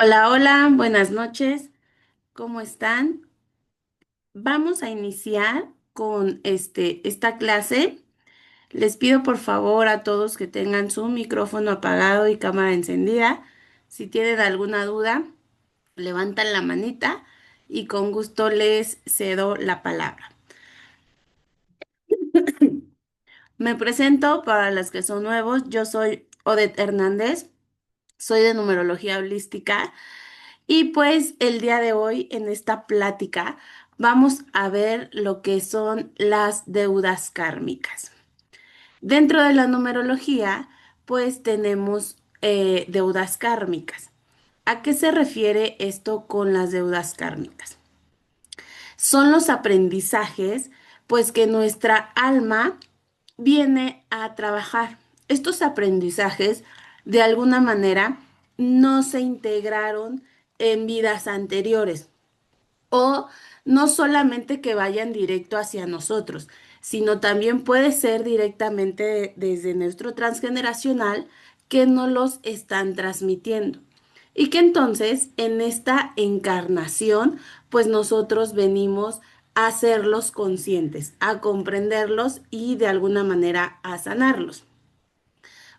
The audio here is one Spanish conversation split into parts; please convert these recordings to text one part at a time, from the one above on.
Hola, hola, buenas noches. ¿Cómo están? Vamos a iniciar con esta clase. Les pido por favor a todos que tengan su micrófono apagado y cámara encendida. Si tienen alguna duda, levantan la manita y con gusto les cedo la palabra. Me presento para las que son nuevos. Yo soy Odette Hernández, soy de numerología holística. Y pues el día de hoy en esta plática vamos a ver lo que son las deudas kármicas. Dentro de la numerología, pues tenemos deudas kármicas. ¿A qué se refiere esto con las deudas kármicas? Son los aprendizajes, pues que nuestra alma viene a trabajar. Estos aprendizajes, de alguna manera, no se integraron en vidas anteriores o no solamente que vayan directo hacia nosotros, sino también puede ser directamente desde nuestro transgeneracional que nos los están transmitiendo. Y que entonces en esta encarnación, pues nosotros venimos a hacerlos conscientes, a comprenderlos y de alguna manera a sanarlos.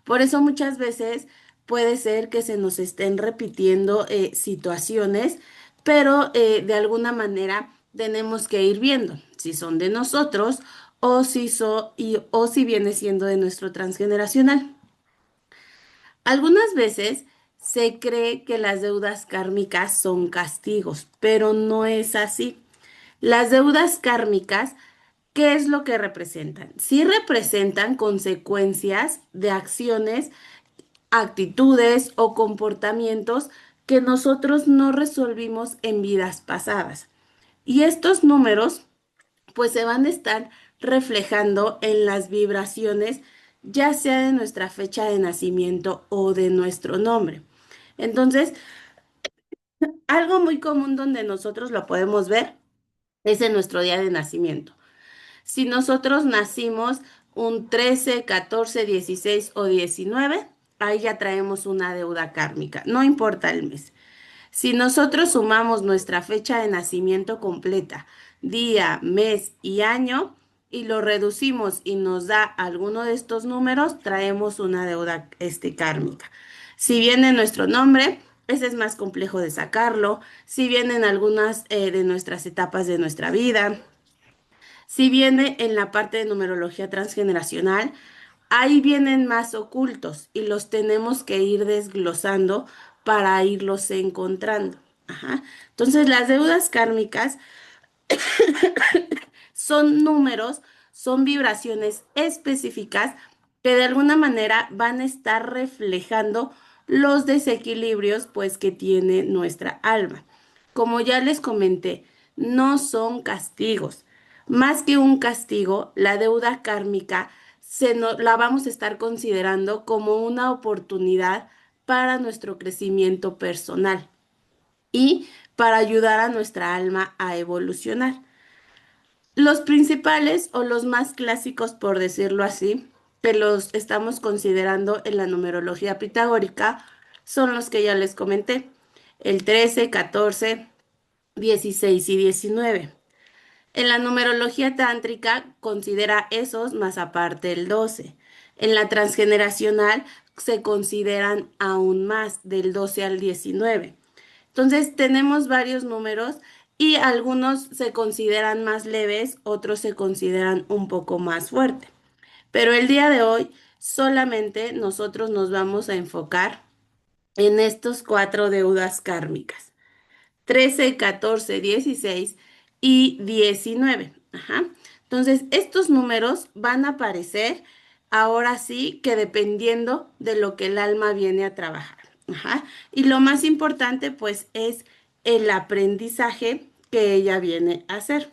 Por eso muchas veces puede ser que se nos estén repitiendo situaciones, pero de alguna manera tenemos que ir viendo si son de nosotros o si viene siendo de nuestro transgeneracional. Algunas veces se cree que las deudas kármicas son castigos, pero no es así. Las deudas kármicas, ¿qué es lo que representan? Sí representan consecuencias de acciones, actitudes o comportamientos que nosotros no resolvimos en vidas pasadas. Y estos números pues se van a estar reflejando en las vibraciones, ya sea de nuestra fecha de nacimiento o de nuestro nombre. Entonces, algo muy común donde nosotros lo podemos ver es en nuestro día de nacimiento. Si nosotros nacimos un 13, 14, 16 o 19, ahí ya traemos una deuda kármica, no importa el mes. Si nosotros sumamos nuestra fecha de nacimiento completa, día, mes y año, y lo reducimos y nos da alguno de estos números, traemos una deuda kármica. Si viene nuestro nombre, ese es más complejo de sacarlo. Si vienen algunas de nuestras etapas de nuestra vida, si viene en la parte de numerología transgeneracional, ahí vienen más ocultos y los tenemos que ir desglosando para irlos encontrando. Ajá. Entonces, las deudas kármicas son números, son vibraciones específicas que de alguna manera van a estar reflejando los desequilibrios pues que tiene nuestra alma. Como ya les comenté, no son castigos. Más que un castigo, la deuda kármica la vamos a estar considerando como una oportunidad para nuestro crecimiento personal y para ayudar a nuestra alma a evolucionar. Los principales o los más clásicos, por decirlo así, que los estamos considerando en la numerología pitagórica, son los que ya les comenté, el 13, 14, 16 y 19. En la numerología tántrica considera esos más aparte el 12. En la transgeneracional se consideran aún más del 12 al 19. Entonces tenemos varios números y algunos se consideran más leves, otros se consideran un poco más fuertes. Pero el día de hoy solamente nosotros nos vamos a enfocar en estos cuatro deudas kármicas: 13, 14, 16 y 19. Ajá. Entonces, estos números van a aparecer ahora sí que dependiendo de lo que el alma viene a trabajar. Ajá. Y lo más importante, pues, es el aprendizaje que ella viene a hacer.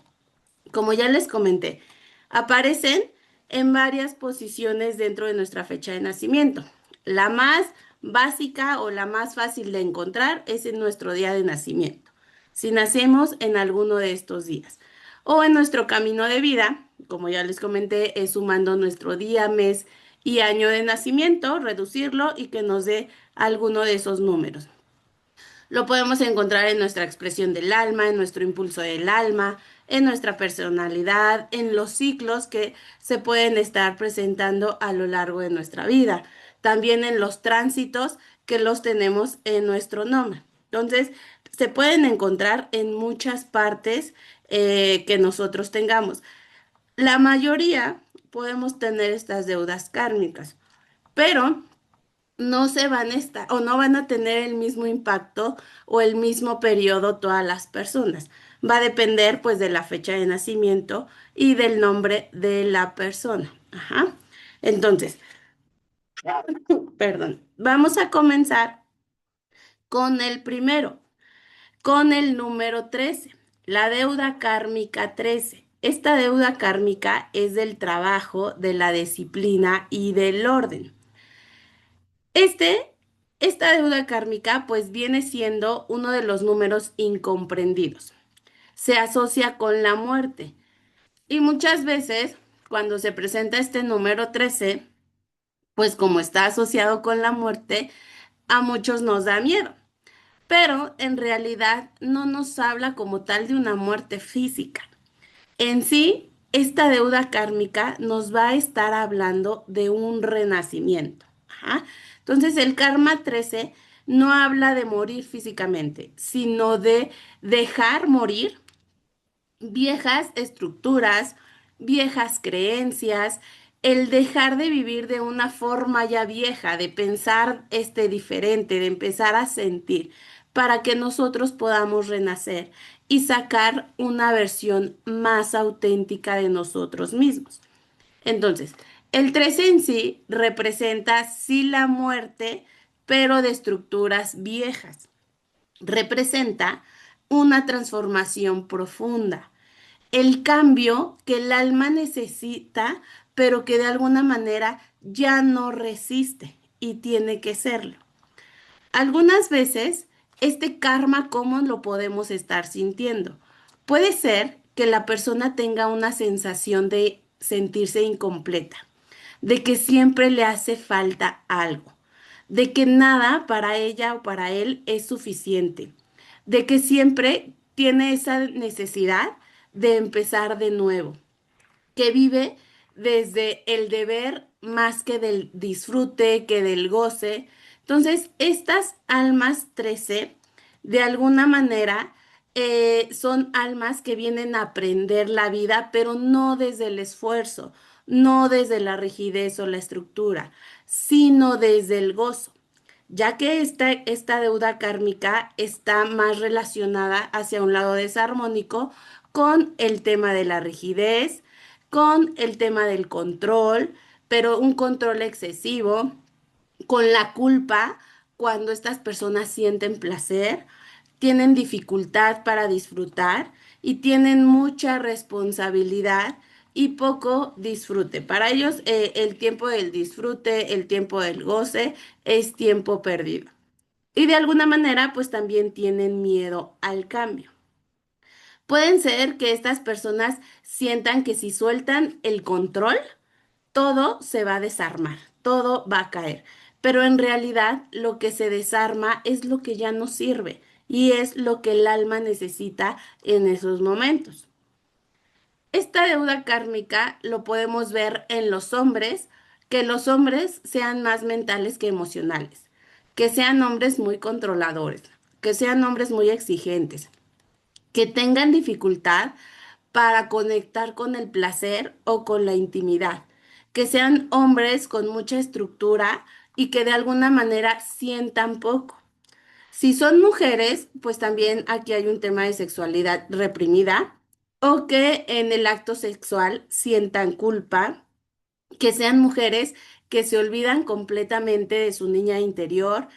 Como ya les comenté, aparecen en varias posiciones dentro de nuestra fecha de nacimiento. La más básica o la más fácil de encontrar es en nuestro día de nacimiento, si nacemos en alguno de estos días. O en nuestro camino de vida, como ya les comenté, es sumando nuestro día, mes y año de nacimiento, reducirlo y que nos dé alguno de esos números. Lo podemos encontrar en nuestra expresión del alma, en nuestro impulso del alma, en nuestra personalidad, en los ciclos que se pueden estar presentando a lo largo de nuestra vida, también en los tránsitos que los tenemos en nuestro nombre. Entonces, se pueden encontrar en muchas partes que nosotros tengamos. La mayoría podemos tener estas deudas kármicas, pero no se van a estar o no van a tener el mismo impacto o el mismo periodo todas las personas. Va a depender pues de la fecha de nacimiento y del nombre de la persona. Ajá. Entonces, perdón, vamos a comenzar con el primero, con el número 13, la deuda kármica 13. Esta deuda kármica es del trabajo, de la disciplina y del orden. Este, esta deuda kármica pues viene siendo uno de los números incomprendidos. Se asocia con la muerte y muchas veces cuando se presenta este número 13, pues como está asociado con la muerte, a muchos nos da miedo. Pero en realidad no nos habla como tal de una muerte física. En sí, esta deuda kármica nos va a estar hablando de un renacimiento. Ajá. Entonces, el karma 13 no habla de morir físicamente, sino de dejar morir viejas estructuras, viejas creencias, el dejar de vivir de una forma ya vieja, de pensar diferente, de empezar a sentir, para que nosotros podamos renacer y sacar una versión más auténtica de nosotros mismos. Entonces, el 13 en sí representa sí la muerte, pero de estructuras viejas. Representa una transformación profunda, el cambio que el alma necesita, pero que de alguna manera ya no resiste y tiene que serlo. Algunas veces, este karma, ¿cómo lo podemos estar sintiendo? Puede ser que la persona tenga una sensación de sentirse incompleta, de que siempre le hace falta algo, de que nada para ella o para él es suficiente, de que siempre tiene esa necesidad de empezar de nuevo, que vive desde el deber más que del disfrute, que del goce. Entonces, estas almas 13, de alguna manera, son almas que vienen a aprender la vida, pero no desde el esfuerzo, no desde la rigidez o la estructura, sino desde el gozo, ya que esta deuda kármica está más relacionada hacia un lado desarmónico con el tema de la rigidez, con el tema del control, pero un control excesivo, con la culpa, cuando estas personas sienten placer, tienen dificultad para disfrutar y tienen mucha responsabilidad y poco disfrute. Para ellos, el tiempo del disfrute, el tiempo del goce es tiempo perdido. Y de alguna manera, pues también tienen miedo al cambio. Pueden ser que estas personas sientan que si sueltan el control, todo se va a desarmar, todo va a caer. Pero en realidad lo que se desarma es lo que ya no sirve y es lo que el alma necesita en esos momentos. Esta deuda kármica lo podemos ver en los hombres, que los hombres sean más mentales que emocionales, que sean hombres muy controladores, que sean hombres muy exigentes, que tengan dificultad para conectar con el placer o con la intimidad, que sean hombres con mucha estructura y que de alguna manera sientan poco. Si son mujeres, pues también aquí hay un tema de sexualidad reprimida o que en el acto sexual sientan culpa, que sean mujeres que se olvidan completamente de su niña interior,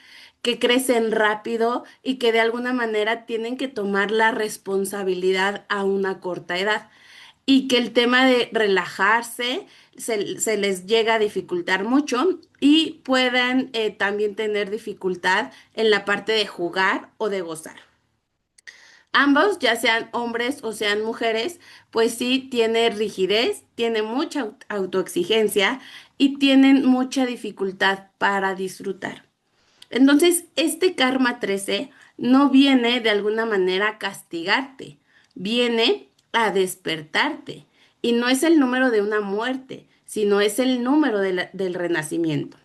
que crecen rápido y que de alguna manera tienen que tomar la responsabilidad a una corta edad y que el tema de relajarse se les llega a dificultar mucho y puedan también tener dificultad en la parte de jugar o de gozar. Ambos, ya sean hombres o sean mujeres, pues sí tiene rigidez, tiene mucha autoexigencia y tienen mucha dificultad para disfrutar. Entonces, este karma 13 no viene de alguna manera a castigarte, viene a despertarte. Y no es el número de una muerte, sino es el número del renacimiento.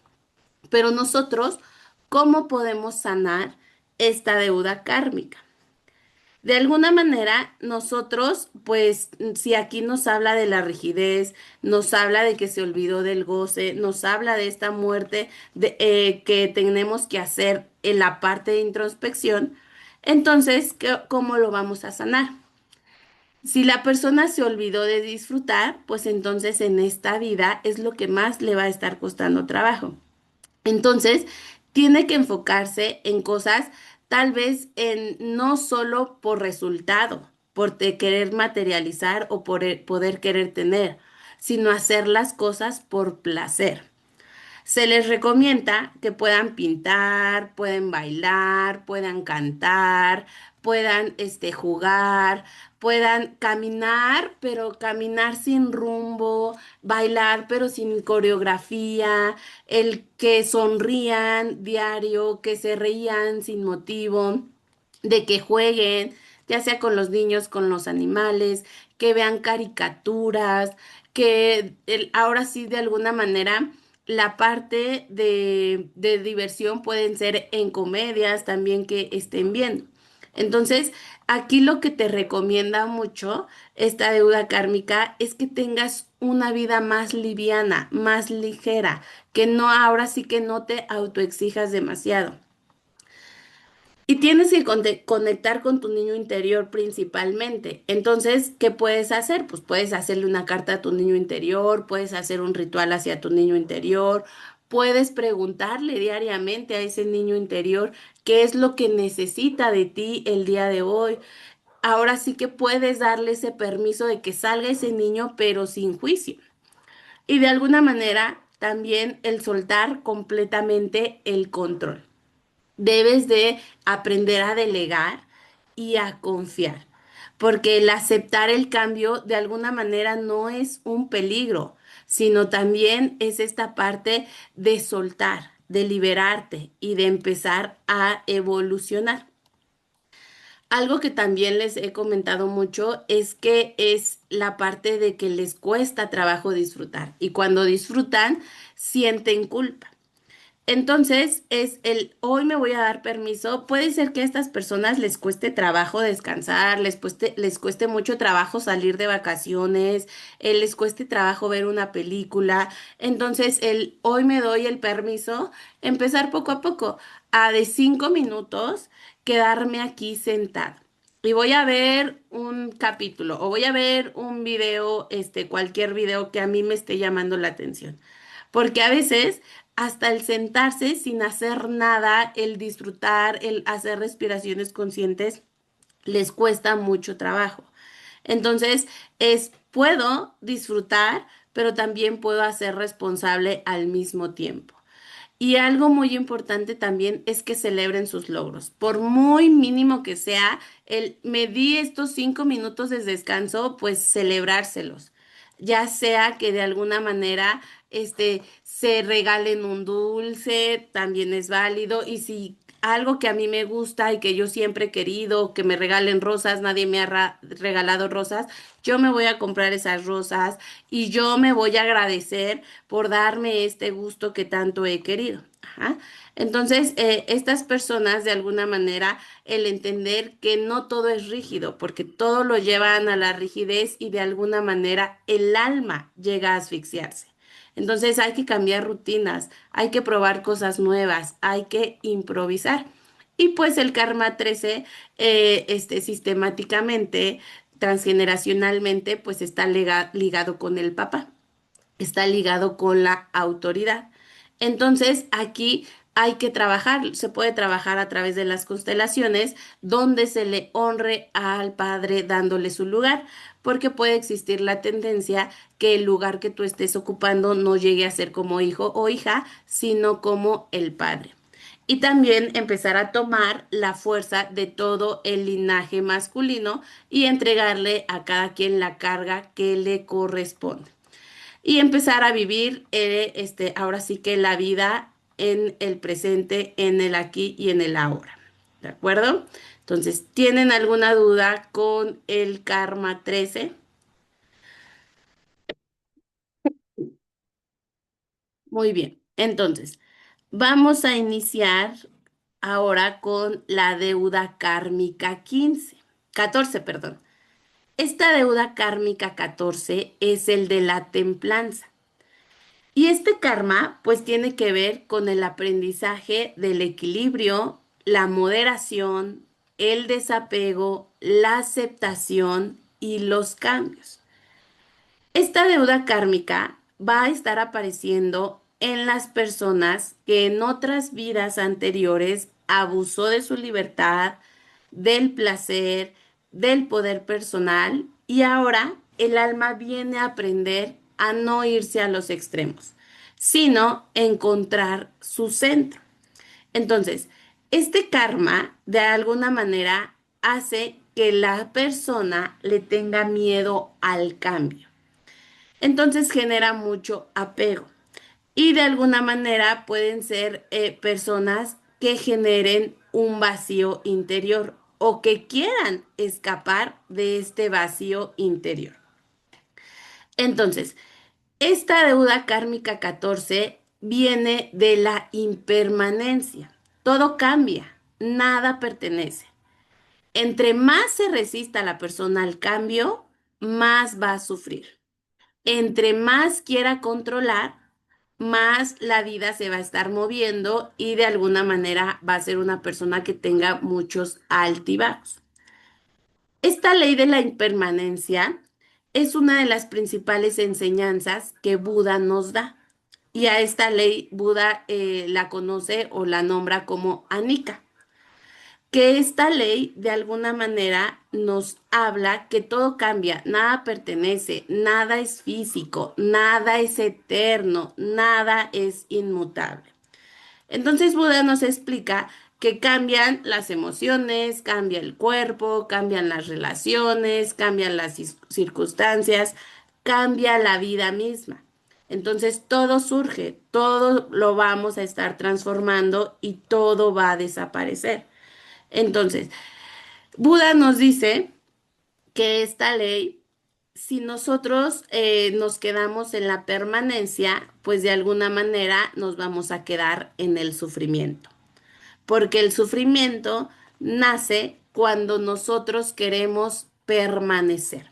Pero nosotros, ¿cómo podemos sanar esta deuda kármica? De alguna manera, nosotros, pues, si aquí nos habla de la rigidez, nos habla de que se olvidó del goce, nos habla de esta muerte que tenemos que hacer en la parte de introspección, entonces, ¿cómo lo vamos a sanar? Si la persona se olvidó de disfrutar, pues entonces en esta vida es lo que más le va a estar costando trabajo. Entonces, tiene que enfocarse en cosas, tal vez en no solo por resultado, por querer materializar o por poder querer tener, sino hacer las cosas por placer. Se les recomienda que puedan pintar, pueden bailar, puedan cantar, puedan jugar, puedan caminar, pero caminar sin rumbo, bailar, pero sin coreografía, el que sonrían diario, que se reían sin motivo, de que jueguen, ya sea con los niños, con los animales, que vean caricaturas, que ahora sí de alguna manera la parte de diversión pueden ser en comedias también que estén viendo. Entonces, aquí lo que te recomienda mucho esta deuda kármica es que tengas una vida más liviana, más ligera, que no ahora sí que no te autoexijas demasiado. Y tienes que conectar con tu niño interior principalmente. Entonces, ¿qué puedes hacer? Pues puedes hacerle una carta a tu niño interior, puedes hacer un ritual hacia tu niño interior, puedes preguntarle diariamente a ese niño interior qué es lo que necesita de ti el día de hoy. Ahora sí que puedes darle ese permiso de que salga ese niño, pero sin juicio. Y de alguna manera, también el soltar completamente el control. Debes de aprender a delegar y a confiar, porque el aceptar el cambio de alguna manera no es un peligro, sino también es esta parte de soltar, de liberarte y de empezar a evolucionar. Algo que también les he comentado mucho es que es la parte de que les cuesta trabajo disfrutar y cuando disfrutan sienten culpa. Entonces, es el hoy me voy a dar permiso. Puede ser que a estas personas les cueste trabajo descansar, les cueste mucho trabajo salir de vacaciones, les cueste trabajo ver una película. Entonces, el hoy me doy el permiso, empezar poco a poco, a de 5 minutos, quedarme aquí sentado. Y voy a ver un capítulo o voy a ver un video, cualquier video que a mí me esté llamando la atención. Porque a veces hasta el sentarse sin hacer nada, el disfrutar, el hacer respiraciones conscientes, les cuesta mucho trabajo. Entonces, puedo disfrutar, pero también puedo hacer responsable al mismo tiempo. Y algo muy importante también es que celebren sus logros. Por muy mínimo que sea, me di estos 5 minutos de descanso, pues celebrárselos. Ya sea que de alguna manera se regalen un dulce, también es válido. Y si algo que a mí me gusta y que yo siempre he querido, que me regalen rosas, nadie me ha regalado rosas, yo me voy a comprar esas rosas y yo me voy a agradecer por darme este gusto que tanto he querido. Ajá. Entonces, estas personas, de alguna manera, el entender que no todo es rígido, porque todo lo llevan a la rigidez y de alguna manera el alma llega a asfixiarse. Entonces, hay que cambiar rutinas, hay que probar cosas nuevas, hay que improvisar. Y pues el karma 13, sistemáticamente, transgeneracionalmente, pues está ligado con el papá, está ligado con la autoridad. Entonces, aquí hay que trabajar, se puede trabajar a través de las constelaciones, donde se le honre al padre dándole su lugar, porque puede existir la tendencia que el lugar que tú estés ocupando no llegue a ser como hijo o hija, sino como el padre. Y también empezar a tomar la fuerza de todo el linaje masculino y entregarle a cada quien la carga que le corresponde y empezar a vivir, ahora sí que la vida en el presente, en el aquí y en el ahora. ¿De acuerdo? Entonces, ¿tienen alguna duda con el karma 13? Muy bien. Entonces, vamos a iniciar ahora con la deuda kármica 15, 14, perdón. Esta deuda kármica 14 es el de la templanza. Y este karma pues tiene que ver con el aprendizaje del equilibrio, la moderación, el desapego, la aceptación y los cambios. Esta deuda kármica va a estar apareciendo en las personas que en otras vidas anteriores abusó de su libertad, del placer, del poder personal y ahora el alma viene a aprender a no irse a los extremos, sino encontrar su centro. Entonces, este karma de alguna manera hace que la persona le tenga miedo al cambio. Entonces genera mucho apego. Y de alguna manera pueden ser personas que generen un vacío interior o que quieran escapar de este vacío interior. Entonces, esta deuda kármica 14 viene de la impermanencia. Todo cambia, nada pertenece. Entre más se resista la persona al cambio, más va a sufrir. Entre más quiera controlar, más la vida se va a estar moviendo y de alguna manera va a ser una persona que tenga muchos altibajos. Esta ley de la impermanencia es una de las principales enseñanzas que Buda nos da. Y a esta ley Buda la conoce o la nombra como Anika, que esta ley de alguna manera nos habla que todo cambia, nada pertenece, nada es físico, nada es eterno, nada es inmutable. Entonces Buda nos explica que cambian las emociones, cambia el cuerpo, cambian las relaciones, cambian las circunstancias, cambia la vida misma. Entonces todo surge, todo lo vamos a estar transformando y todo va a desaparecer. Entonces, Buda nos dice que esta ley, si nosotros nos quedamos en la permanencia, pues de alguna manera nos vamos a quedar en el sufrimiento, porque el sufrimiento nace cuando nosotros queremos permanecer.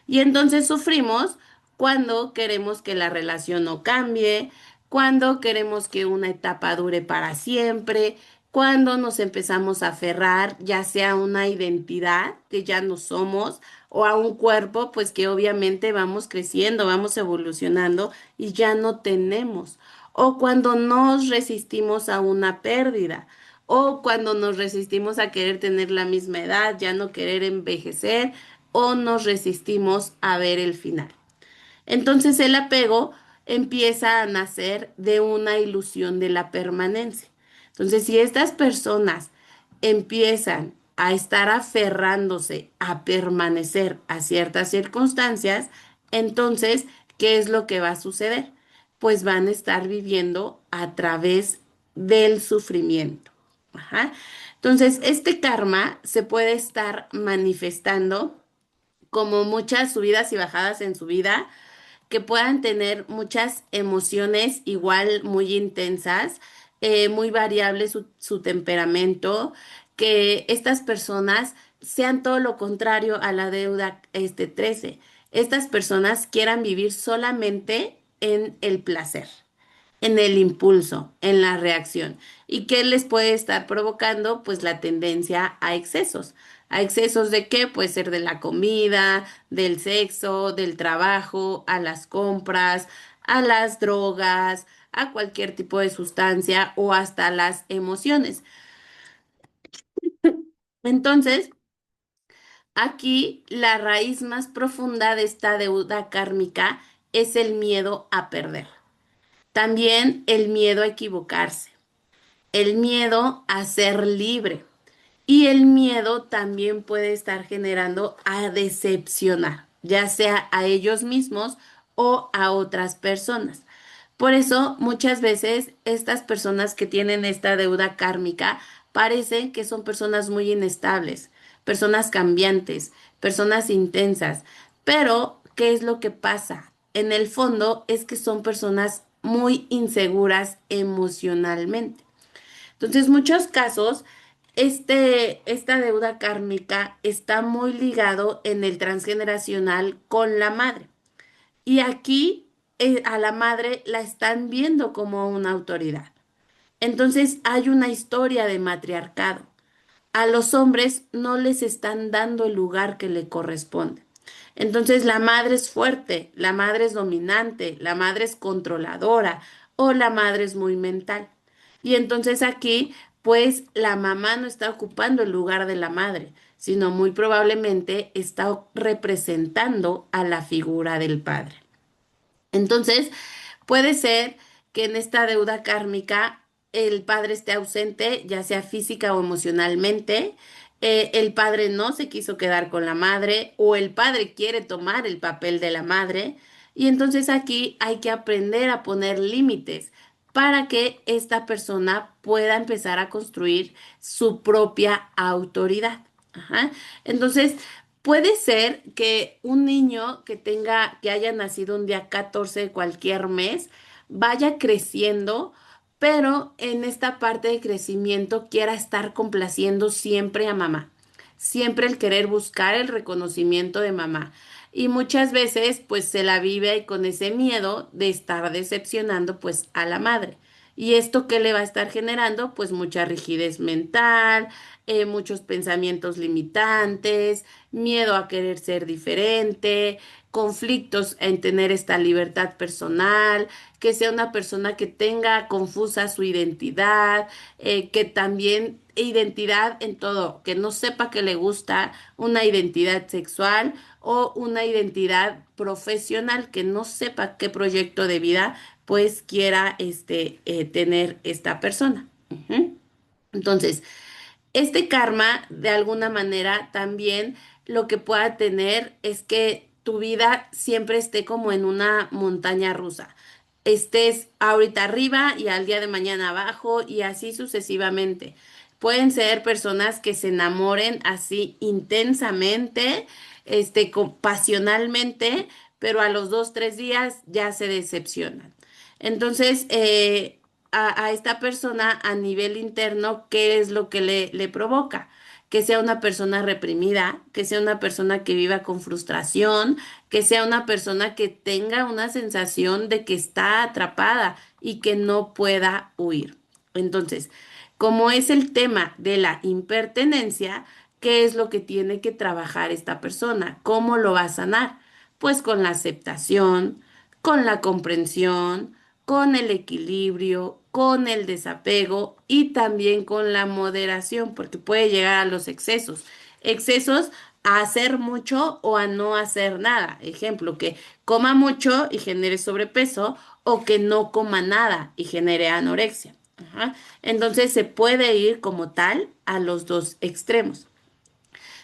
Y entonces sufrimos cuando queremos que la relación no cambie, cuando queremos que una etapa dure para siempre, cuando nos empezamos a aferrar ya sea a una identidad que ya no somos o a un cuerpo, pues que obviamente vamos creciendo, vamos evolucionando y ya no tenemos. O cuando nos resistimos a una pérdida. O cuando nos resistimos a querer tener la misma edad, ya no querer envejecer o nos resistimos a ver el final. Entonces el apego empieza a nacer de una ilusión de la permanencia. Entonces, si estas personas empiezan a estar aferrándose a permanecer a ciertas circunstancias, entonces, ¿qué es lo que va a suceder? Pues van a estar viviendo a través del sufrimiento. Ajá. Entonces, este karma se puede estar manifestando como muchas subidas y bajadas en su vida, que puedan tener muchas emociones igual muy intensas, muy variable su temperamento, que estas personas sean todo lo contrario a la deuda 13. Estas personas quieran vivir solamente en el placer, en el impulso, en la reacción. ¿Y qué les puede estar provocando? Pues la tendencia a excesos. ¿A excesos de qué? Puede ser de la comida, del sexo, del trabajo, a las compras, a las drogas, a cualquier tipo de sustancia o hasta las emociones. Entonces, aquí la raíz más profunda de esta deuda kármica es el miedo a perder. También el miedo a equivocarse, el miedo a ser libre y el miedo también puede estar generando a decepcionar, ya sea a ellos mismos o a otras personas. Por eso muchas veces estas personas que tienen esta deuda kármica parecen que son personas muy inestables, personas cambiantes, personas intensas. Pero, ¿qué es lo que pasa? En el fondo es que son personas muy inseguras emocionalmente. Entonces, muchos casos, esta deuda kármica está muy ligado en el transgeneracional con la madre. Y aquí a la madre la están viendo como una autoridad. Entonces hay una historia de matriarcado. A los hombres no les están dando el lugar que le corresponde. Entonces la madre es fuerte, la madre es dominante, la madre es controladora o la madre es muy mental. Y entonces aquí, pues la mamá no está ocupando el lugar de la madre, sino muy probablemente está representando a la figura del padre. Entonces, puede ser que en esta deuda kármica el padre esté ausente, ya sea física o emocionalmente. El padre no se quiso quedar con la madre o el padre quiere tomar el papel de la madre. Y entonces aquí hay que aprender a poner límites para que esta persona pueda empezar a construir su propia autoridad. Ajá. Entonces, puede ser que un niño que haya nacido un día 14 de cualquier mes, vaya creciendo, pero en esta parte de crecimiento quiera estar complaciendo siempre a mamá, siempre el querer buscar el reconocimiento de mamá. Y muchas veces pues se la vive ahí con ese miedo de estar decepcionando pues a la madre. ¿Y esto qué le va a estar generando? Pues mucha rigidez mental, muchos pensamientos limitantes, miedo a querer ser diferente, conflictos en tener esta libertad personal, que sea una persona que tenga confusa su identidad, que también identidad en todo, que no sepa que le gusta una identidad sexual o una identidad profesional, que no sepa qué proyecto de vida pues quiera tener esta persona. Ujú. Entonces, este karma, de alguna manera, también lo que pueda tener es que tu vida siempre esté como en una montaña rusa. Estés ahorita arriba y al día de mañana abajo y así sucesivamente. Pueden ser personas que se enamoren así intensamente, pasionalmente, pero a los 2, 3 días ya se decepcionan. Entonces, a esta persona a nivel interno, ¿qué es lo que le provoca? Que sea una persona reprimida, que sea una persona que viva con frustración, que sea una persona que tenga una sensación de que está atrapada y que no pueda huir. Entonces, como es el tema de la impertenencia, ¿qué es lo que tiene que trabajar esta persona? ¿Cómo lo va a sanar? Pues con la aceptación, con la comprensión, con el equilibrio, con el desapego y también con la moderación, porque puede llegar a los excesos. Excesos a hacer mucho o a no hacer nada. Ejemplo, que coma mucho y genere sobrepeso o que no coma nada y genere anorexia. Ajá. Entonces se puede ir como tal a los dos extremos.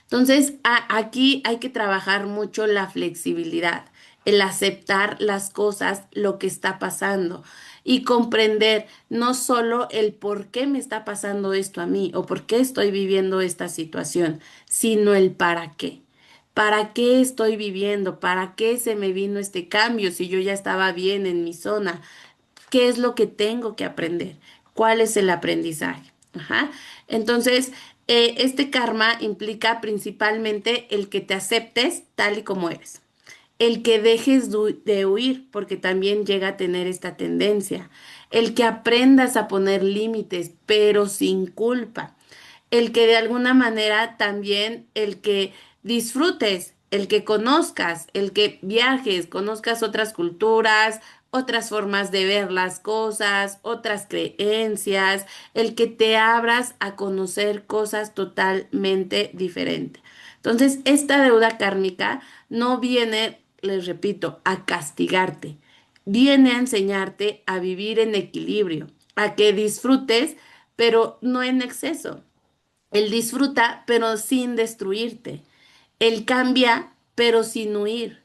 Entonces, aquí hay que trabajar mucho la flexibilidad, el aceptar las cosas, lo que está pasando y comprender no solo el por qué me está pasando esto a mí o por qué estoy viviendo esta situación, sino el para qué. ¿Para qué estoy viviendo? ¿Para qué se me vino este cambio si yo ya estaba bien en mi zona? ¿Qué es lo que tengo que aprender? ¿Cuál es el aprendizaje? Ajá. Entonces, este karma implica principalmente el que te aceptes tal y como eres, el que dejes de huir, porque también llega a tener esta tendencia, el que aprendas a poner límites, pero sin culpa, el que de alguna manera también, el que disfrutes, el que conozcas, el que viajes, conozcas otras culturas, otras formas de ver las cosas, otras creencias, el que te abras a conocer cosas totalmente diferentes. Entonces, esta deuda kármica no viene, les repito, a castigarte, viene a enseñarte a vivir en equilibrio, a que disfrutes, pero no en exceso. Él disfruta, pero sin destruirte. Él cambia, pero sin huir.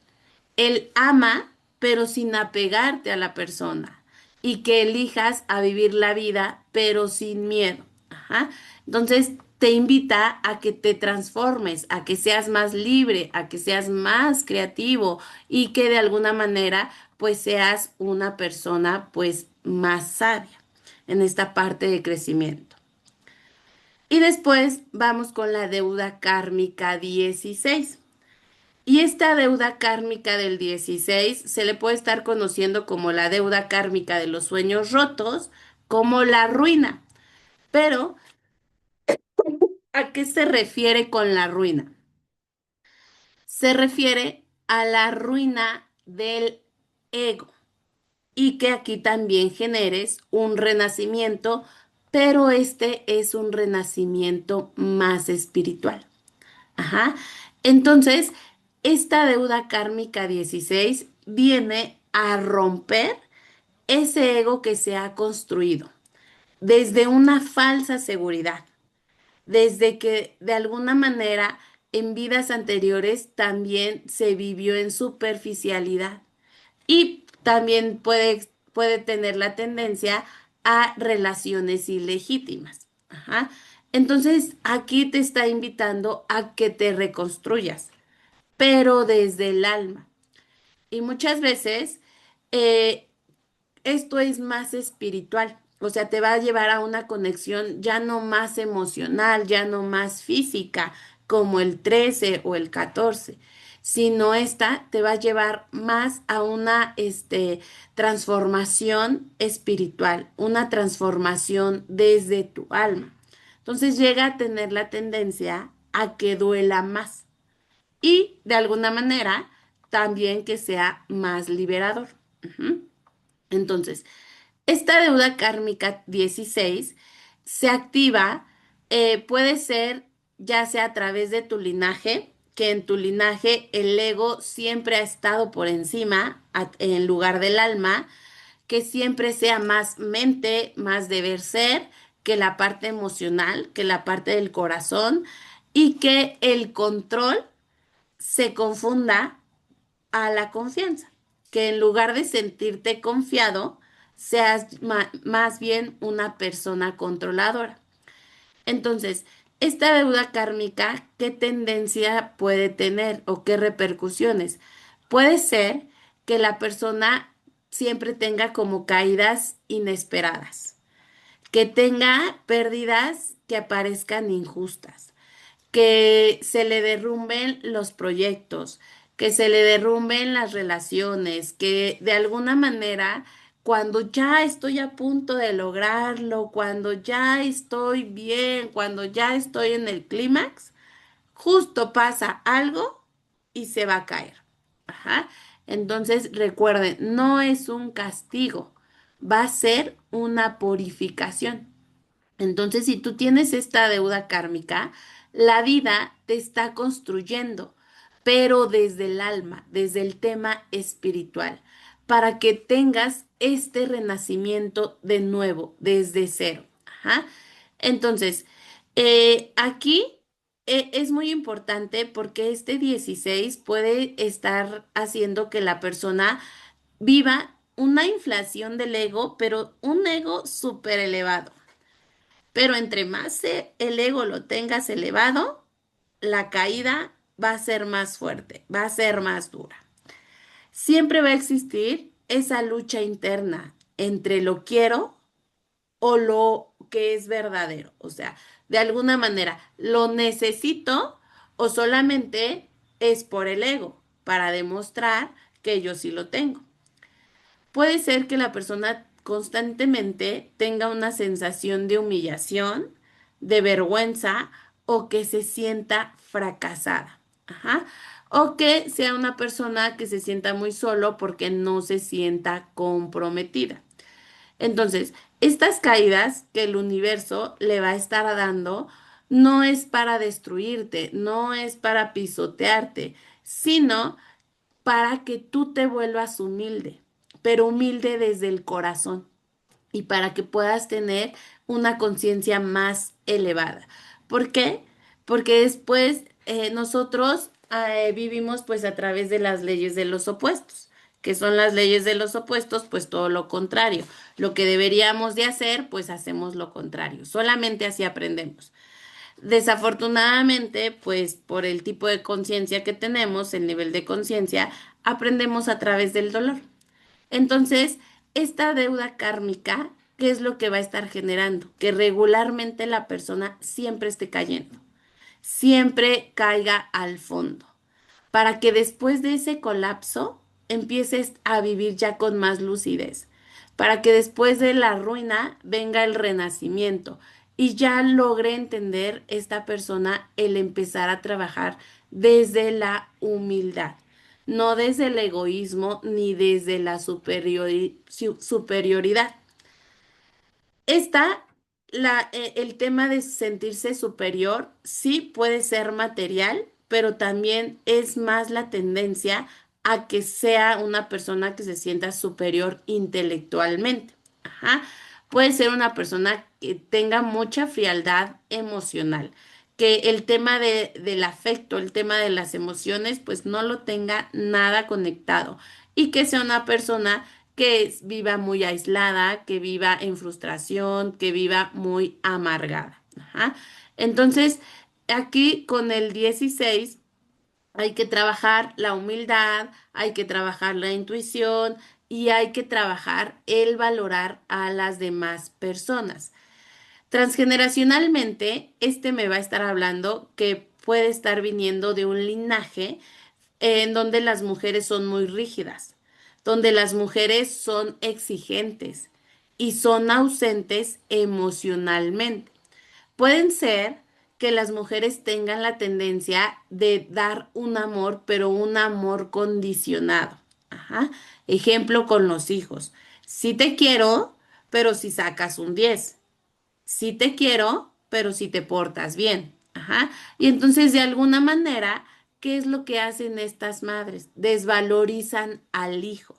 Él ama, pero sin apegarte a la persona. y que elijas a vivir la vida, pero sin miedo. Ajá. Entonces, te invita a que te transformes, a que seas más libre, a que seas más creativo y que de alguna manera, pues seas una persona, pues más sabia en esta parte de crecimiento. Y después vamos con la deuda kármica 16. Y esta deuda kármica del 16 se le puede estar conociendo como la deuda kármica de los sueños rotos, como la ruina. Pero, ¿a qué se refiere con la ruina? Se refiere a la ruina del ego y que aquí también generes un renacimiento, pero este es un renacimiento más espiritual. Ajá. Entonces, esta deuda kármica 16 viene a romper ese ego que se ha construido desde una falsa seguridad, desde que de alguna manera en vidas anteriores también se vivió en superficialidad y también puede tener la tendencia a relaciones ilegítimas. Ajá. Entonces, aquí te está invitando a que te reconstruyas, pero desde el alma. Y muchas veces eh, esto es más espiritual, o sea, te va a llevar a una conexión ya no más emocional, ya no más física, como el 13 o el 14, sino esta te va a llevar más a una transformación espiritual, una transformación desde tu alma. Entonces llega a tener la tendencia a que duela más y de alguna manera también que sea más liberador. Ujú. Entonces, esta deuda kármica 16 se activa, puede ser ya sea a través de tu linaje, que en tu linaje el ego siempre ha estado por encima, en lugar del alma, que siempre sea más mente, más deber ser, que la parte emocional, que la parte del corazón, y que el control se confunda a la confianza, que en lugar de sentirte confiado, seas más bien una persona controladora. Entonces, esta deuda kármica, ¿qué tendencia puede tener o qué repercusiones? Puede ser que la persona siempre tenga como caídas inesperadas, que tenga pérdidas que aparezcan injustas, que se le derrumben los proyectos, que se le derrumben las relaciones, que de alguna manera, cuando ya estoy a punto de lograrlo, cuando ya estoy bien, cuando ya estoy en el clímax, justo pasa algo y se va a caer. Ajá. Entonces, recuerden, no es un castigo, va a ser una purificación. Entonces, si tú tienes esta deuda kármica, la vida te está construyendo, pero desde el alma, desde el tema espiritual, para que tengas este renacimiento de nuevo, desde cero. Ajá. Entonces, aquí es muy importante porque este 16 puede estar haciendo que la persona viva una inflación del ego, pero un ego súper elevado. Pero entre más el ego lo tengas elevado, la caída va a ser más fuerte, va a ser más dura. Siempre va a existir esa lucha interna entre lo quiero o lo que es verdadero. O sea, de alguna manera, lo necesito o solamente es por el ego, para demostrar que yo sí lo tengo. Puede ser que la persona constantemente tenga una sensación de humillación, de vergüenza o que se sienta fracasada. Ajá. O que sea una persona que se sienta muy solo porque no se sienta comprometida. Entonces, estas caídas que el universo le va a estar dando no es para destruirte, no es para pisotearte, sino para que tú te vuelvas humilde, pero humilde desde el corazón y para que puedas tener una conciencia más elevada. ¿Por qué? Porque después nosotros vivimos pues a través de las leyes de los opuestos, que son las leyes de los opuestos, pues todo lo contrario. Lo que deberíamos de hacer, pues hacemos lo contrario. Solamente así aprendemos. Desafortunadamente, pues por el tipo de conciencia que tenemos, el nivel de conciencia, aprendemos a través del dolor. Entonces, esta deuda kármica, ¿qué es lo que va a estar generando? Que regularmente la persona siempre esté cayendo, siempre caiga al fondo, para que después de ese colapso empieces a vivir ya con más lucidez, para que después de la ruina venga el renacimiento y ya logre entender esta persona el empezar a trabajar desde la humildad, no desde el egoísmo ni desde la superioridad. Esta, el tema de sentirse superior, sí puede ser material, pero también es más la tendencia a que sea una persona que se sienta superior intelectualmente. Ajá. Puede ser una persona que tenga mucha frialdad emocional, que el tema del afecto, el tema de las emociones, pues no lo tenga nada conectado y que sea una persona viva muy aislada, que viva en frustración, que viva muy amargada. Ajá. Entonces, aquí con el 16 hay que trabajar la humildad, hay que trabajar la intuición y hay que trabajar el valorar a las demás personas. Transgeneracionalmente, este me va a estar hablando que puede estar viniendo de un linaje en donde las mujeres son muy rígidas, donde las mujeres son exigentes y son ausentes emocionalmente. Pueden ser que las mujeres tengan la tendencia de dar un amor, pero un amor condicionado. Ajá. Ejemplo con los hijos. Sí te quiero, pero si sacas un 10. Sí te quiero, pero si te portas bien. Ajá. Y entonces, de alguna manera, ¿qué es lo que hacen estas madres? Desvalorizan al hijo.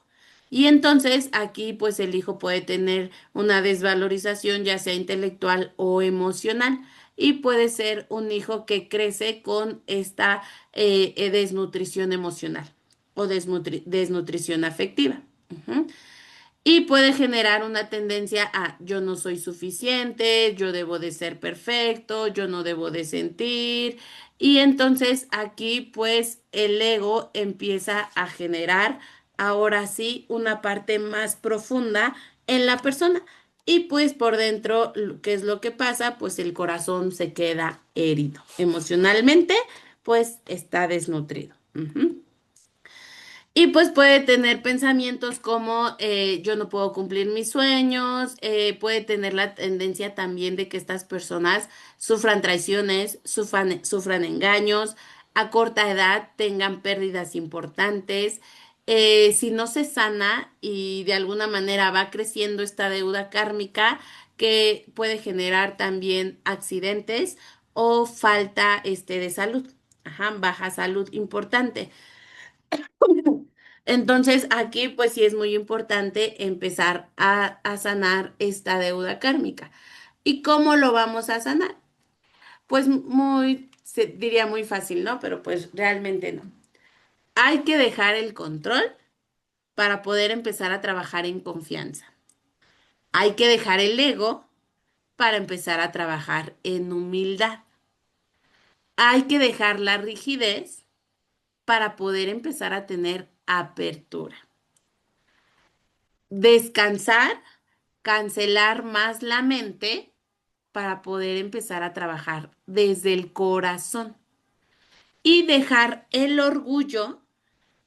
Y entonces aquí pues el hijo puede tener una desvalorización ya sea intelectual o emocional y puede ser un hijo que crece con esta desnutrición emocional o desnutrición afectiva. Ujú. Y puede generar una tendencia a yo no soy suficiente, yo debo de ser perfecto, yo no debo de sentir. Y entonces aquí pues el ego empieza a generar ahora sí una parte más profunda en la persona. Y pues por dentro, ¿qué es lo que pasa? Pues el corazón se queda herido. Emocionalmente, pues está desnutrido. Ujú. Y pues puede tener pensamientos como yo no puedo cumplir mis sueños, puede tener la tendencia también de que estas personas sufran traiciones, sufran engaños, a corta edad tengan pérdidas importantes. Si no se sana y de alguna manera va creciendo esta deuda kármica que puede generar también accidentes o falta de salud, ajá, baja salud importante. Entonces, aquí pues sí es muy importante empezar a sanar esta deuda kármica. ¿Y cómo lo vamos a sanar? Pues muy, se diría muy fácil, ¿no? Pero pues realmente no. Hay que dejar el control para poder empezar a trabajar en confianza. Hay que dejar el ego para empezar a trabajar en humildad. Hay que dejar la rigidez para poder empezar a tener apertura. Descansar, cancelar más la mente para poder empezar a trabajar desde el corazón y dejar el orgullo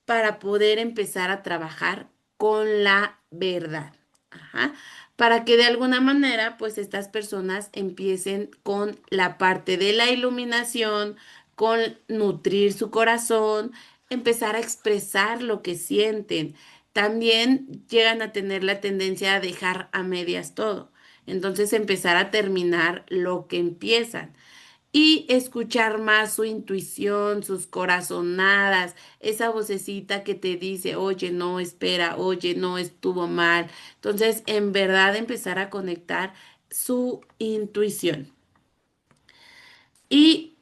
para poder empezar a trabajar con la verdad. Ajá. Para que de alguna manera, pues estas personas empiecen con la parte de la iluminación, con nutrir su corazón, empezar a expresar lo que sienten. También llegan a tener la tendencia a dejar a medias todo. Entonces empezar a terminar lo que empiezan y escuchar más su intuición, sus corazonadas, esa vocecita que te dice, oye, no, espera, oye, no, estuvo mal. Entonces, en verdad empezar a conectar su intuición. Y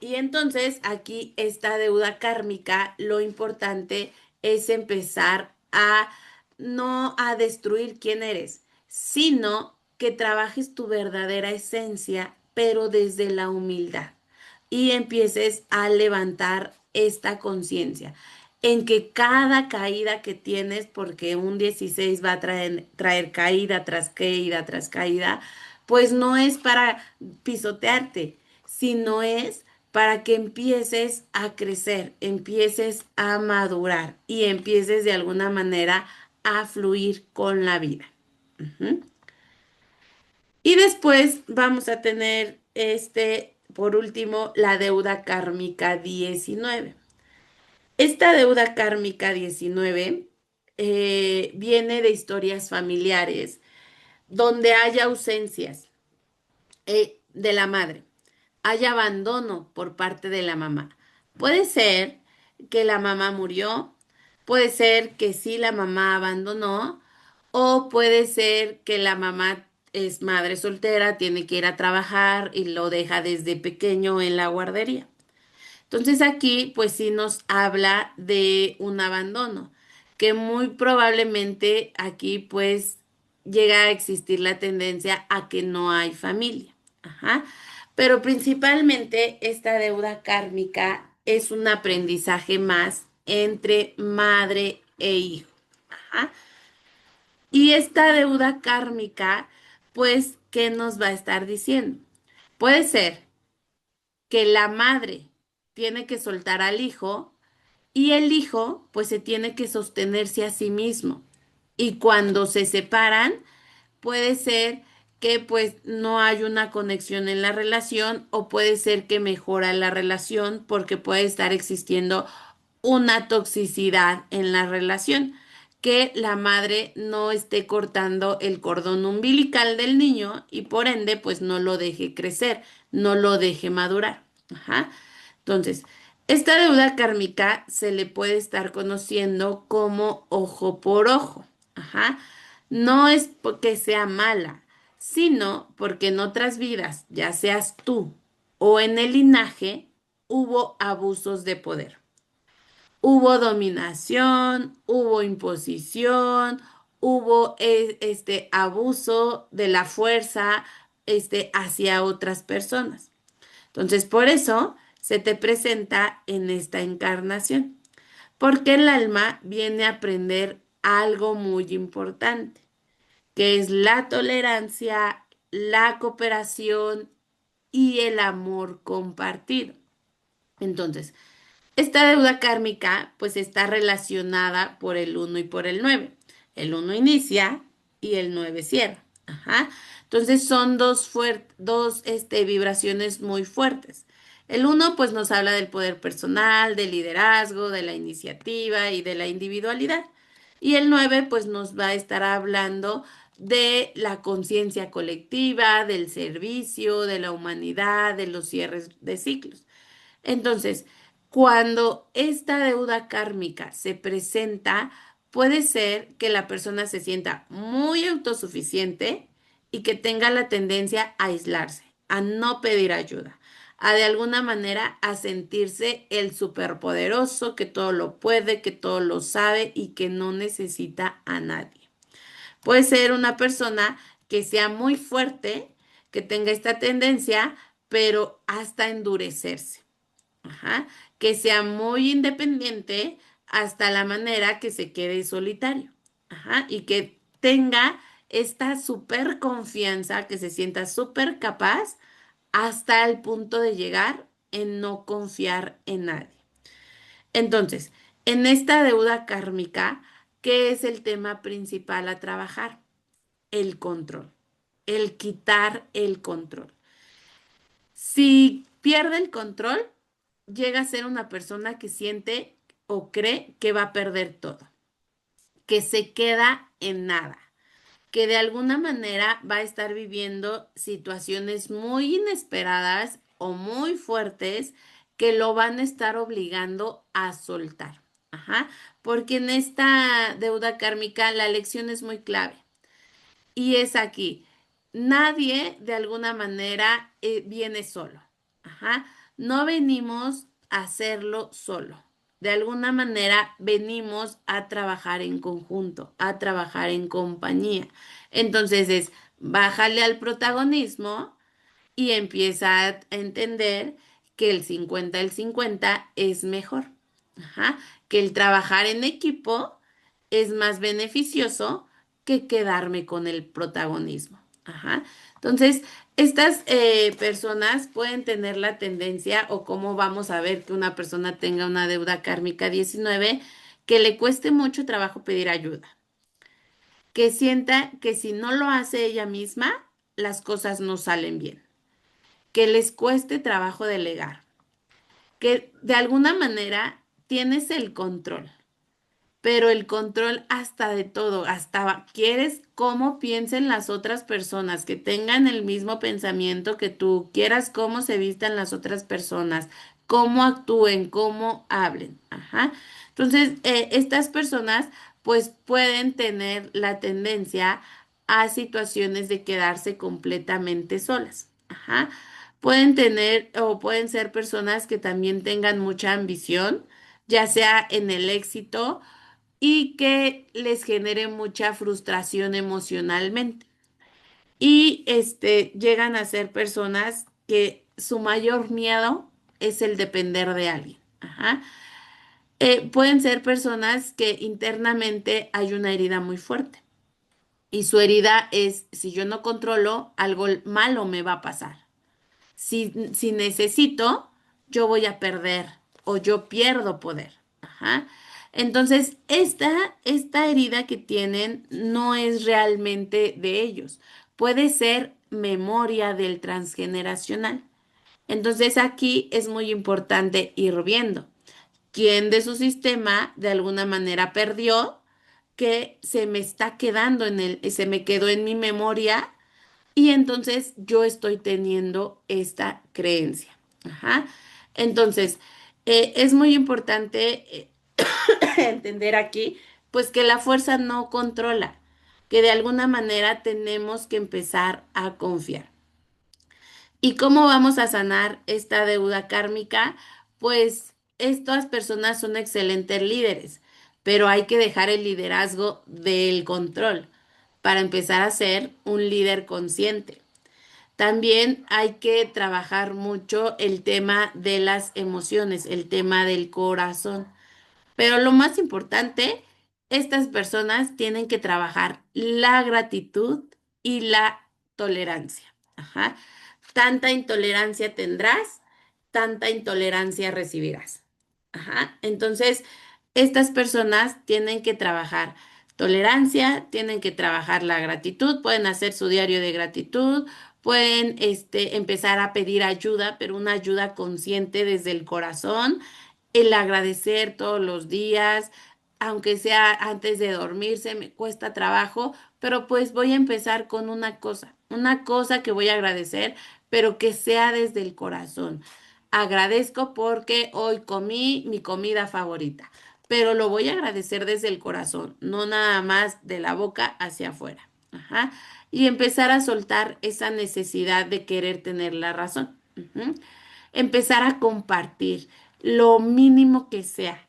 y entonces aquí esta deuda kármica, lo importante es empezar a no a destruir quién eres, sino que trabajes tu verdadera esencia, pero desde la humildad y empieces a levantar esta conciencia en que cada caída que tienes, porque un 16 va a traer caída tras caída tras caída, pues no es para pisotearte, sino es para que empieces a crecer, empieces a madurar y empieces de alguna manera a fluir con la vida. Ujú. Y después vamos a tener por último, la deuda kármica 19. Esta deuda kármica 19 viene de historias familiares donde hay ausencias de la madre, hay abandono por parte de la mamá. Puede ser que la mamá murió, puede ser que sí la mamá abandonó, o puede ser que la mamá es madre soltera, tiene que ir a trabajar y lo deja desde pequeño en la guardería. Entonces aquí pues sí nos habla de un abandono, que muy probablemente aquí pues llega a existir la tendencia a que no hay familia. Ajá. Pero principalmente esta deuda kármica es un aprendizaje más entre madre e hijo. Ajá. Y esta deuda kármica, pues, ¿qué nos va a estar diciendo? Puede ser que la madre tiene que soltar al hijo y el hijo pues se tiene que sostenerse a sí mismo. Y cuando se separan, puede ser que pues no hay una conexión en la relación o puede ser que mejora la relación porque puede estar existiendo una toxicidad en la relación, que la madre no esté cortando el cordón umbilical del niño y por ende pues no lo deje crecer, no lo deje madurar. Ajá. Entonces, esta deuda kármica se le puede estar conociendo como ojo por ojo. Ajá. No es porque sea mala, sino porque en otras vidas, ya seas tú o en el linaje, hubo abusos de poder. Hubo dominación, hubo imposición, hubo este abuso de la fuerza hacia otras personas. Entonces, por eso se te presenta en esta encarnación, porque el alma viene a aprender algo muy importante, que es la tolerancia, la cooperación y el amor compartido. Entonces, esta deuda kármica pues está relacionada por el uno y por el 9. El uno inicia y el 9 cierra. Ajá. Entonces son dos vibraciones muy fuertes. El uno pues nos habla del poder personal, del liderazgo, de la iniciativa y de la individualidad. Y el 9 pues nos va a estar hablando de la conciencia colectiva, del servicio, de la humanidad, de los cierres de ciclos. Entonces, cuando esta deuda kármica se presenta, puede ser que la persona se sienta muy autosuficiente y que tenga la tendencia a aislarse, a no pedir ayuda, a de alguna manera a sentirse el superpoderoso, que todo lo puede, que todo lo sabe y que no necesita a nadie. Puede ser una persona que sea muy fuerte, que tenga esta tendencia, pero hasta endurecerse. Ajá, que sea muy independiente hasta la manera que se quede solitario. Ajá, y que tenga esta súper confianza, que se sienta súper capaz hasta el punto de llegar en no confiar en nadie. Entonces, en esta deuda kármica, ¿qué es el tema principal a trabajar? El control, el quitar el control. Si pierde el control, llega a ser una persona que siente o cree que va a perder todo, que se queda en nada, que de alguna manera va a estar viviendo situaciones muy inesperadas o muy fuertes que lo van a estar obligando a soltar. Ajá, porque en esta deuda kármica la lección es muy clave. Y es aquí, nadie de alguna manera viene solo. Ajá. No venimos a hacerlo solo. De alguna manera venimos a trabajar en conjunto, a trabajar en compañía. Entonces es bájale al protagonismo y empieza a entender que el 50 el 50 es mejor. Ajá. Que el trabajar en equipo es más beneficioso que quedarme con el protagonismo. Ajá. Entonces, estas personas pueden tener la tendencia, o cómo vamos a ver que una persona tenga una deuda kármica 19, que le cueste mucho trabajo pedir ayuda, que sienta que si no lo hace ella misma, las cosas no salen bien, que les cueste trabajo delegar, que de alguna manera tienes el control, pero el control hasta de todo, hasta quieres cómo piensen las otras personas, que tengan el mismo pensamiento que tú, quieras cómo se vistan las otras personas, cómo actúen, cómo hablen. Ajá. Entonces, estas personas pues pueden tener la tendencia a situaciones de quedarse completamente solas. Ajá. Pueden tener o pueden ser personas que también tengan mucha ambición, ya sea en el éxito, y que les genere mucha frustración emocionalmente. Y llegan a ser personas que su mayor miedo es el depender de alguien. Ajá. Pueden ser personas que internamente hay una herida muy fuerte. Y su herida es, si yo no controlo, algo malo me va a pasar. Si necesito, yo voy a perder o yo pierdo poder. Ajá. Entonces, esta herida que tienen no es realmente de ellos. Puede ser memoria del transgeneracional. Entonces, aquí es muy importante ir viendo quién de su sistema de alguna manera perdió, que se me está quedando se me quedó en mi memoria y entonces yo estoy teniendo esta creencia. Ajá. Entonces, es muy importante entender aquí, pues que la fuerza no controla, que de alguna manera tenemos que empezar a confiar. ¿Y cómo vamos a sanar esta deuda kármica? Pues estas personas son excelentes líderes, pero hay que dejar el liderazgo del control para empezar a ser un líder consciente. También hay que trabajar mucho el tema de las emociones, el tema del corazón. Pero lo más importante, estas personas tienen que trabajar la gratitud y la tolerancia. Ajá. Tanta intolerancia tendrás, tanta intolerancia recibirás. Ajá. Entonces, estas personas tienen que trabajar tolerancia, tienen que trabajar la gratitud, pueden hacer su diario de gratitud, pueden empezar a pedir ayuda, pero una ayuda consciente desde el corazón, el agradecer todos los días, aunque sea antes de dormirse, me cuesta trabajo, pero pues voy a empezar con una cosa que voy a agradecer, pero que sea desde el corazón. Agradezco porque hoy comí mi comida favorita, pero lo voy a agradecer desde el corazón, no nada más de la boca hacia afuera. Ajá. Y empezar a soltar esa necesidad de querer tener la razón. Ujú. Empezar a compartir lo mínimo que sea.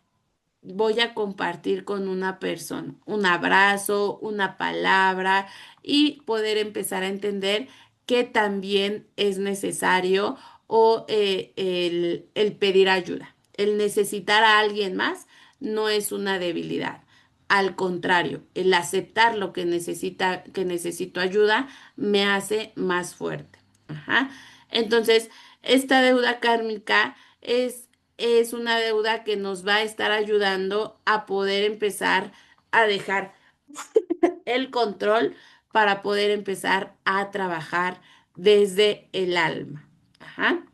Voy a compartir con una persona, un abrazo, una palabra, y poder empezar a entender que también es necesario, o el pedir ayuda. El necesitar a alguien más no es una debilidad. Al contrario, el aceptar lo que necesito ayuda, me hace más fuerte. Ajá. Entonces, esta deuda kármica es una deuda que nos va a estar ayudando a poder empezar a dejar el control para poder empezar a trabajar desde el alma. Ajá.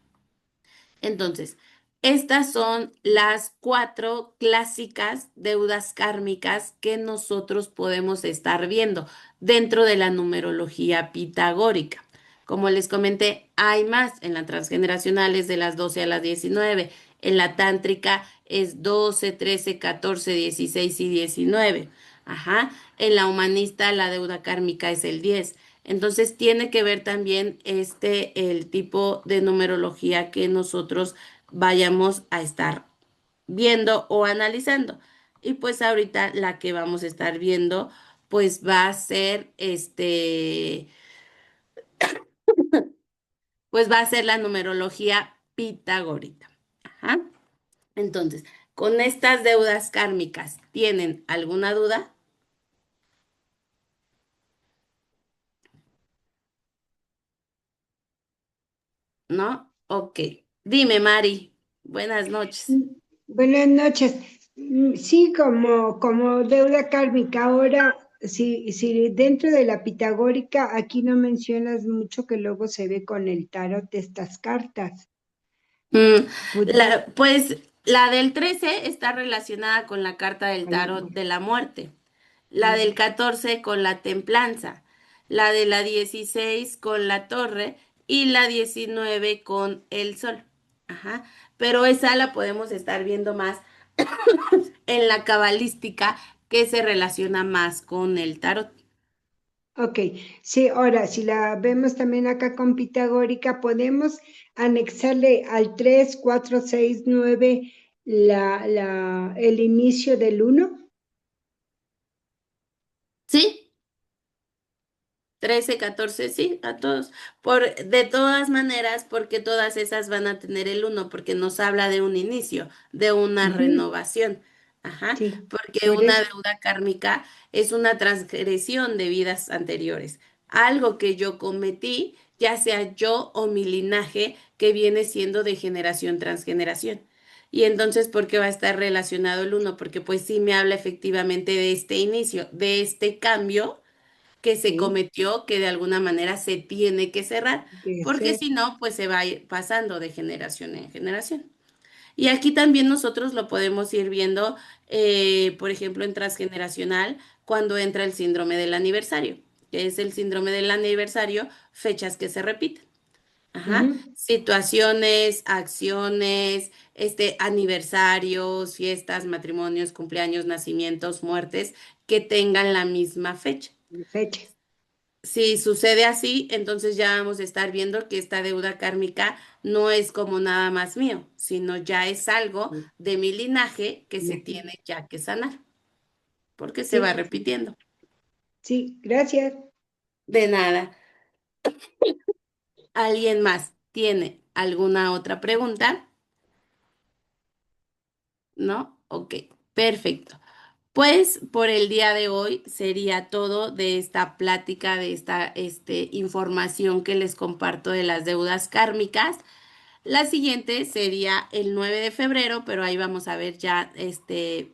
Entonces, estas son las 4 clásicas deudas kármicas que nosotros podemos estar viendo dentro de la numerología pitagórica. Como les comenté, hay más. En la transgeneracional es de las 12 a las 19. En la tántrica es 12, 13, 14, 16 y 19. Ajá. En la humanista la deuda kármica es el 10. Entonces tiene que ver también el tipo de numerología que nosotros vayamos a estar viendo o analizando. Y pues ahorita la que vamos a estar viendo, pues va a ser pues va a ser la numerología pitagórica. Ajá. Entonces, con estas deudas kármicas, ¿tienen alguna duda? ¿No? Ok. Dime, Mari. Buenas noches. Buenas noches. Sí, como deuda kármica. Ahora, si dentro de la pitagórica, aquí no mencionas mucho que luego se ve con el tarot de estas cartas. Mm, Pudi- pues la del 13 está relacionada con la carta del al tarot amor. de la muerte, la Mm, del 14 con la templanza, la de la 16 con la torre y la 19 con el sol. Ajá. Pero esa la podemos estar viendo más en la cabalística que se relaciona más con el tarot. Ok, sí, ahora, si la vemos también acá con pitagórica, podemos anexarle al 3, 4, 6, 9 el inicio del uno. ¿Sí? 13, 14, sí, a todos. De todas maneras, porque todas esas van a tener el uno, porque nos habla de un inicio, de una Ujú, renovación. Ajá, sí, porque por una eso. deuda kármica es una transgresión de vidas anteriores. Algo que yo cometí, ya sea yo o mi linaje, que viene siendo de generación tras generación. Y entonces, ¿por qué va a estar relacionado el uno? Porque pues sí me habla efectivamente de este inicio, de este cambio que se Sí, cometió, que de alguna manera se tiene que cerrar, que porque ser. si no, pues se va a ir pasando de generación en generación. Y aquí también nosotros lo podemos ir viendo, por ejemplo, en transgeneracional, cuando entra el síndrome del aniversario, que es el síndrome del aniversario, fechas que se repiten. Ajá. Ujú, Situaciones, acciones, aniversarios, fiestas, matrimonios, cumpleaños, nacimientos, muertes, que tengan la misma fecha. de fecha. Si sucede así, entonces ya vamos a estar viendo que esta deuda kármica no es como nada más mío, sino ya es algo Sí, de mi linaje que se imagínate. tiene ya que sanar, porque se va Sí, repitiendo. sí, gracias. De nada. ¿Alguien más tiene alguna otra pregunta? ¿No? Ok, perfecto. Pues por el día de hoy sería todo de esta plática, de esta información que les comparto de las deudas kármicas. La siguiente sería el 9 de febrero, pero ahí vamos a ver ya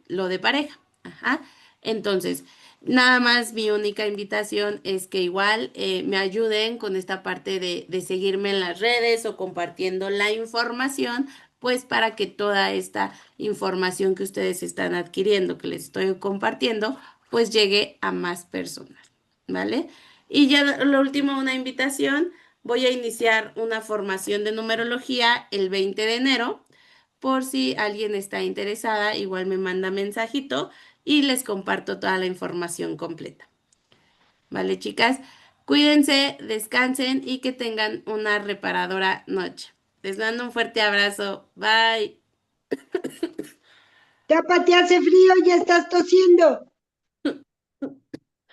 lo de pareja. Ajá. Entonces, nada más mi única invitación es que igual me ayuden con esta parte de seguirme en las redes o compartiendo la información, pues para que toda esta información que ustedes están adquiriendo, que les estoy compartiendo, pues llegue a más personas, ¿vale? Y ya lo último, una invitación. Voy a iniciar una formación de numerología el 20 de enero. Por si alguien está interesada, igual me manda mensajito y les comparto toda la información completa. ¿Vale, chicas? Cuídense, descansen y que tengan una reparadora noche. Les mando un fuerte abrazo. Bye. Tápate, hace frío, ya estás tosiendo.